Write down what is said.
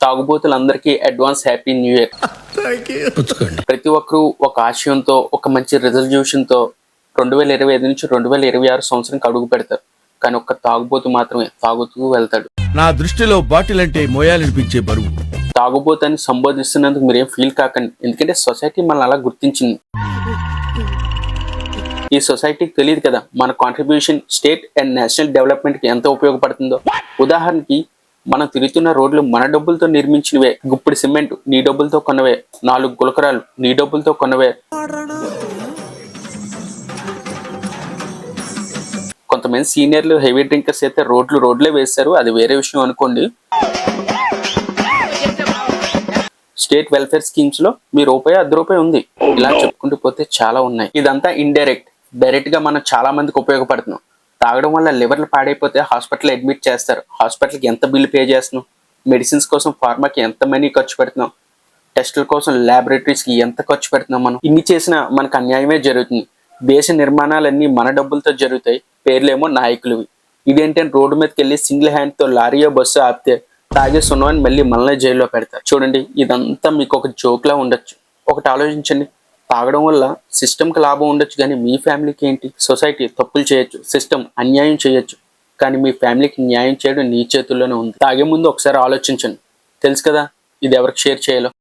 తాగుబోతులందరికీ advance happy new year. ప్రతి ఒక్కరూ ఒక ఆశయంతో, ఒక మంచి రిజల్యూషన్ తో 2025 నుంచి 2026 సంవత్సరానికి అడుగు పెడతారు. కానీ ఒక్క తాగుబోతు మాత్రమే తాగుతూ వెళ్తాడు. నా దృష్టిలో బాటిల్ అంటే మోయాలనిపించే బరువు. తాగుబోతని సంబోధిస్తున్నందుకు మీరేం ఫీల్ కాకండి, ఎందుకంటే సొసైటీ మనల్ని అలా గుర్తించింది. ఈ సొసైటీకి తెలియదు కదా మన contribution state and national development కి ఎంత ఉపయోగపడుతుందో. ఉదాహరణకి మనం తిరుగుతున్న రోడ్లు మన డబ్బులతో నిర్మించినవే. గుప్పిడి సిమెంట్ నీ డబ్బులతో కొన్నవే. 4 గులకరాలు నీ డబ్బులతో కొన్నవే. కొంతమంది సీనియర్లు హెవీ డ్రింకర్స్ అయితే రోడ్లే వేశారు, అది వేరే విషయం అనుకోండి. స్టేట్ వెల్ఫేర్ స్కీమ్స్ లో మీ రూపాయి 10 రూపాయి ఉంది. ఇలా చెప్పుకుంటూ పోతే చాలా ఉన్నాయి. ఇదంతా ఇండైరెక్ట్. డైరెక్ట్ గా మనం చాలా మందికి ఉపయోగపడుతున్నాం. తాగడం వల్ల లివర్లు పాడైపోతే హాస్పిటల్ అడ్మిట్ చేస్తారు. హాస్పిటల్కి ఎంత బిల్లు పే చేస్తున్నాం, మెడిసిన్స్ కోసం ఫార్మాకి ఎంత మనీ ఖర్చు పెడుతున్నాం, టెస్టుల కోసం ల్యాబొరేటరీస్కి ఎంత ఖర్చు పెడుతున్నాం. మనం ఇన్ని చేసినా మనకు అన్యాయమే జరుగుతుంది. దేశ నిర్మాణాలన్నీ మన డబ్బులతో జరుగుతాయి, పేర్లేమో నాయకులవి. ఇదేంటంటే రోడ్డు మీదకి వెళ్ళి సింగిల్ హ్యాండ్తో లారీయో బస్సు ఆపితే తాగేస్తున్నామని మళ్ళీ మనల్ని జైల్లో పెడతారు. చూడండి, ఇదంతా మీకు ఒక జోక్లా ఉండొచ్చు. ఒకటి ఆలోచించండి, తాగడం వల్ల సిస్టమ్కి లాభం ఉండొచ్చు, కానీ మీ ఫ్యామిలీకి ఏంటి? సొసైటీ తప్పులు చేయొచ్చు, సిస్టమ్ అన్యాయం చేయొచ్చు, కానీ మీ ఫ్యామిలీకి న్యాయం చేయడం నీ చేతుల్లోనే ఉంది. తాగే ముందు ఒకసారి ఆలోచించండి. తెలుసు కదా ఇది ఎవరికి షేర్ చేయాలో.